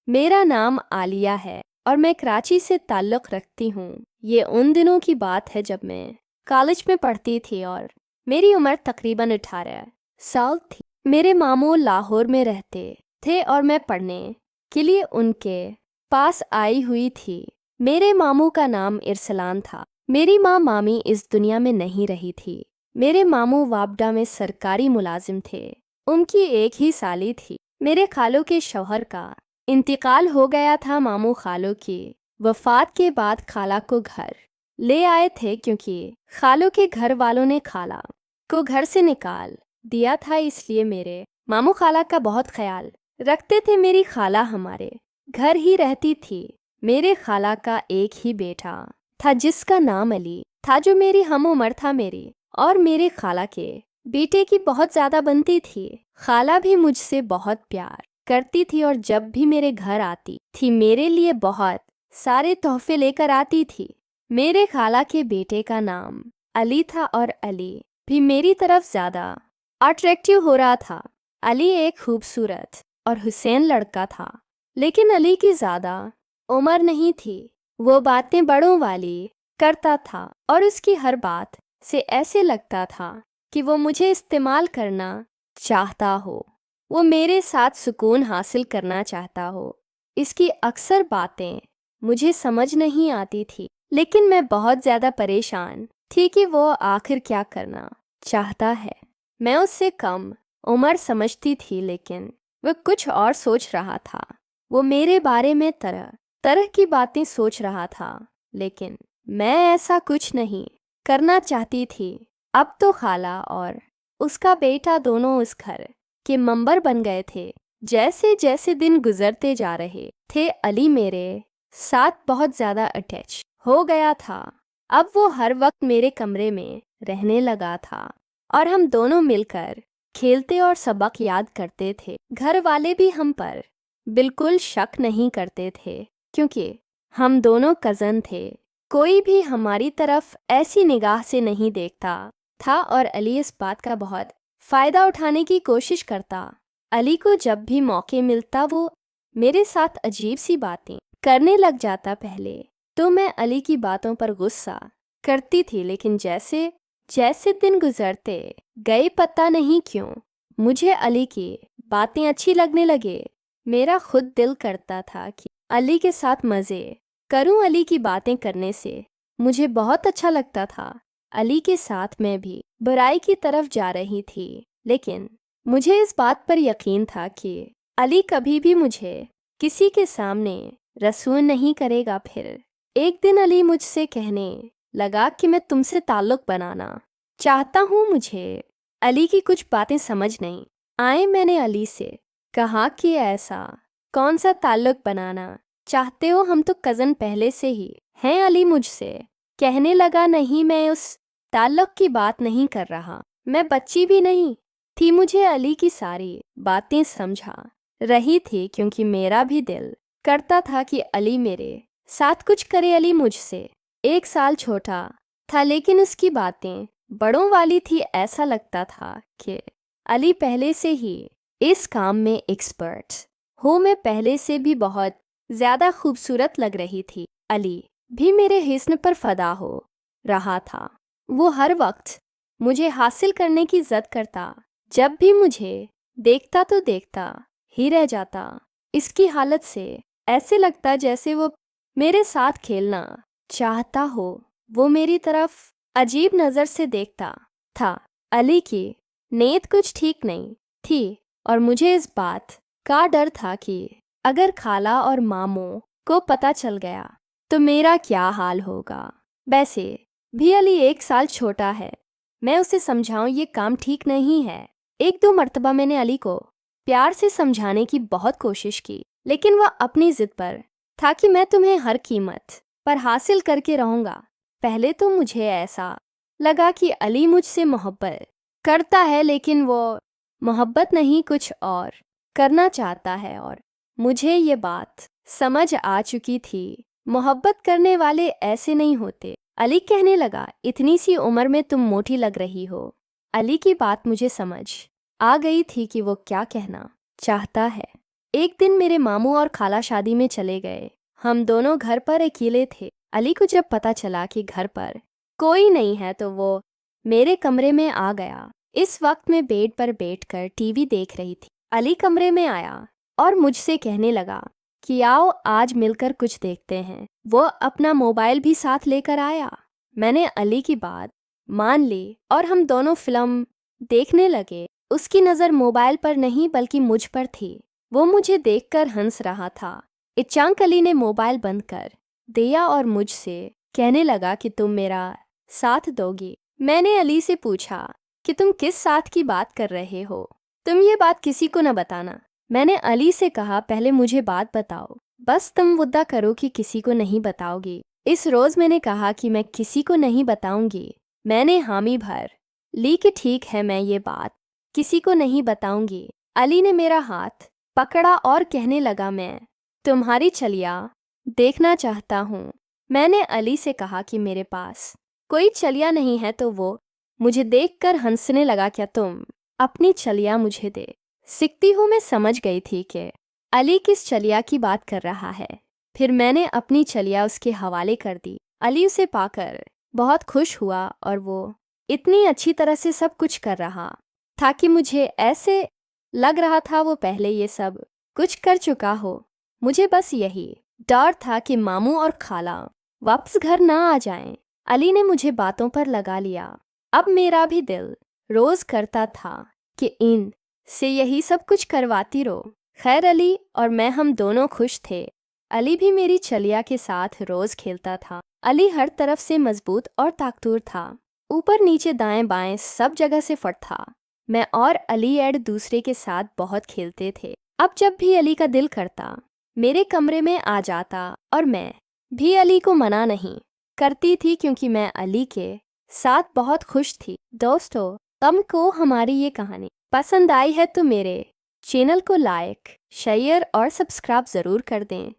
मेरा नाम आलिया है और मैं कराची से ताल्लुक़ रखती हूँ। ये उन दिनों की बात है जब मैं कॉलेज में पढ़ती थी और मेरी उम्र तकरीबन 18 साल थी। मेरे मामू लाहौर में रहते थे और मैं पढ़ने के लिए उनके पास आई हुई थी। मेरे मामू का नाम इरसलान था। मेरी माँ मामी इस दुनिया में नहीं रही थी। मेरे मामू वापडा में सरकारी मुलाजिम थे। उनकी एक ही साली थी। मेरे खालों के शौहर का इंतकाल हो गया था। मामू खालों की वफात के बाद खाला को घर ले आए थे क्योंकि खालों के घर वालों ने खाला को घर से निकाल दिया था, इसलिए मेरे मामू खाला का बहुत ख्याल रखते थे। मेरी खाला हमारे घर ही रहती थी। मेरे खाला का एक ही बेटा था जिसका नाम अली था, जो मेरी हम उम्र था। मेरी और मेरे खाला के बेटे की बहुत ज़्यादा बनती थी। खाला भी मुझसे बहुत प्यार करती थी और जब भी मेरे घर आती थी मेरे लिए बहुत सारे तोहफे लेकर आती थी। मेरे खाला के बेटे का नाम अली था और अली भी मेरी तरफ ज़्यादा अट्रैक्टिव हो रहा था। अली एक खूबसूरत और हुसैन लड़का था, लेकिन अली की ज़्यादा उम्र नहीं थी। वो बातें बड़ों वाली करता था और उसकी हर बात से ऐसे लगता था कि वो मुझे इस्तेमाल करना चाहता हो, वो मेरे साथ सुकून हासिल करना चाहता हो। इसकी अक्सर बातें मुझे समझ नहीं आती थी, लेकिन मैं बहुत ज़्यादा परेशान थी कि वो आखिर क्या करना चाहता है। मैं उससे कम उम्र समझती थी, लेकिन वह कुछ और सोच रहा था। वो मेरे बारे में तरह तरह की बातें सोच रहा था, लेकिन मैं ऐसा कुछ नहीं करना चाहती थी। अब तो खाला और उसका बेटा दोनों उस घर के मेंबर बन गए थे। जैसे जैसे दिन गुजरते जा रहे थे अली मेरे साथ बहुत ज़्यादा अटैच हो गया था। अब वो हर वक्त मेरे कमरे में रहने लगा था और हम दोनों मिलकर खेलते और सबक याद करते थे। घर वाले भी हम पर बिल्कुल शक नहीं करते थे क्योंकि हम दोनों कज़न थे। कोई भी हमारी तरफ ऐसी निगाह से नहीं देखता था और अली इस बात का बहुत फ़ायदा उठाने की कोशिश करता। अली को जब भी मौके मिलता वो मेरे साथ अजीब सी बातें करने लग जाता। पहले तो मैं अली की बातों पर गुस्सा करती थी, लेकिन जैसे जैसे दिन गुजरते गए पता नहीं क्यों मुझे अली की बातें अच्छी लगने लगे। मेरा खुद दिल करता था कि अली के साथ मज़े करूं। अली की बातें करने से मुझे बहुत अच्छा लगता था। अली के साथ मैं भी बुराई की तरफ जा रही थी, लेकिन मुझे इस बात पर यकीन था कि अली कभी भी मुझे किसी के सामने रसूल नहीं करेगा। फिर एक दिन अली मुझसे कहने लगा कि मैं तुमसे ताल्लुक़ बनाना चाहता हूँ। मुझे अली की कुछ बातें समझ नहीं आए। मैंने अली से कहा कि ऐसा कौन सा ताल्लुक़ बनाना चाहते हो, हम तो कज़न पहले से ही हैं। अली मुझसे कहने लगा, नहीं, मैं उस ताल्लुक़ की बात नहीं कर रहा। मैं बच्ची भी नहीं थी। मुझे अली की सारी बातें समझा रही थी क्योंकि मेरा भी दिल करता था कि अली मेरे साथ कुछ करे। अली मुझसे 1 साल छोटा था, लेकिन उसकी बातें बड़ों वाली थी। ऐसा लगता था कि अली पहले से ही इस काम में एक्सपर्ट हो। मैं पहले से भी बहुत ज़्यादा खूबसूरत लग रही थी। अली भी मेरे हुस्न पर फ़िदा हो रहा था। वो हर वक्त मुझे हासिल करने की ज़द करता। जब भी मुझे देखता तो देखता ही रह जाता। इसकी हालत से ऐसे लगता जैसे वो मेरे साथ खेलना चाहता हो। वो मेरी तरफ अजीब नज़र से देखता था। अली की नीयत कुछ ठीक नहीं थी और मुझे इस बात का डर था कि अगर खाला और मामू को पता चल गया तो मेरा क्या हाल होगा। वैसे भी अली 1 साल छोटा है। मैं उसे समझाऊं ये काम ठीक नहीं है। 1-2 मर्तबा मैंने अली को प्यार से समझाने की बहुत कोशिश की, लेकिन वह अपनी ज़िद पर था कि मैं तुम्हें हर कीमत पर हासिल करके रहूँगा। पहले तो मुझे ऐसा लगा कि अली मुझसे मोहब्बत करता है, लेकिन वो मोहब्बत नहीं कुछ और करना चाहता है और मुझे ये बात समझ आ चुकी थी। मोहब्बत करने वाले ऐसे नहीं होते। अली कहने लगा, इतनी सी उम्र में तुम मोटी लग रही हो। अली की बात मुझे समझ आ गई थी कि वो क्या कहना चाहता है। एक दिन मेरे मामू और खाला शादी में चले गए। हम दोनों घर पर अकेले थे। अली को जब पता चला कि घर पर कोई नहीं है तो वो मेरे कमरे में आ गया। इस वक्त मैं बेड पर बैठकर टीवी देख रही थी। अली कमरे में आया और मुझसे कहने लगा कि आओ आज मिलकर कुछ देखते हैं। वो अपना मोबाइल भी साथ लेकर आया। मैंने अली की बात मान ली और हम दोनों फिल्म देखने लगे। उसकी नज़र मोबाइल पर नहीं बल्कि मुझ पर थी। वो मुझे देखकर हंस रहा था। अचानक अली ने मोबाइल बंद कर दिया और मुझसे कहने लगा कि तुम मेरा साथ दोगी। मैंने अली से पूछा कि तुम किस साथ की बात कर रहे हो? तुम ये बात किसी को न बताना। मैंने अली से कहा पहले मुझे बात बताओ, बस तुम मुद्दा करो कि किसी को नहीं बताओगी। इस रोज़ मैंने कहा कि मैं किसी को नहीं बताऊंगी। मैंने हामी भर ली कि ठीक है, मैं ये बात किसी को नहीं बताऊंगी। अली ने मेरा हाथ पकड़ा और कहने लगा मैं तुम्हारी चलिया देखना चाहता हूँ। मैंने अली से कहा कि मेरे पास कोई चलिया नहीं है तो वो मुझे देखकर हंसने लगा। क्या तुम अपनी चलिया मुझे दे सकती हो? मैं समझ गई थी कि अली किस चलिया की बात कर रहा है। फिर मैंने अपनी चलिया उसके हवाले कर दी। अली उसे पाकर बहुत खुश हुआ और वो इतनी अच्छी तरह से सब कुछ कर रहा था कि मुझे ऐसे लग रहा था वो पहले ये सब कुछ कर चुका हो। मुझे बस यही डर था कि मामू और खाला वापस घर ना आ जाएं। अली ने मुझे बातों पर लगा लिया। अब मेरा भी दिल रोज करता था कि इन से यही सब कुछ करवाती रहो। खैर अली और मैं हम दोनों खुश थे। अली भी मेरी चलिया के साथ रोज खेलता था। अली हर तरफ से मजबूत और ताकतवर था। ऊपर नीचे दाएं बाएं सब जगह से फट था। मैं और अली एक दूसरे के साथ बहुत खेलते थे। अब जब भी अली का दिल करता मेरे कमरे में आ जाता और मैं भी अली को मना नहीं करती थी क्योंकि मैं अली के साथ बहुत खुश थी। दोस्तों, तुमको हमारी ये कहानी पसंद आई है तो मेरे चैनल को लाइक, शेयर और सब्सक्राइब ज़रूर कर दें।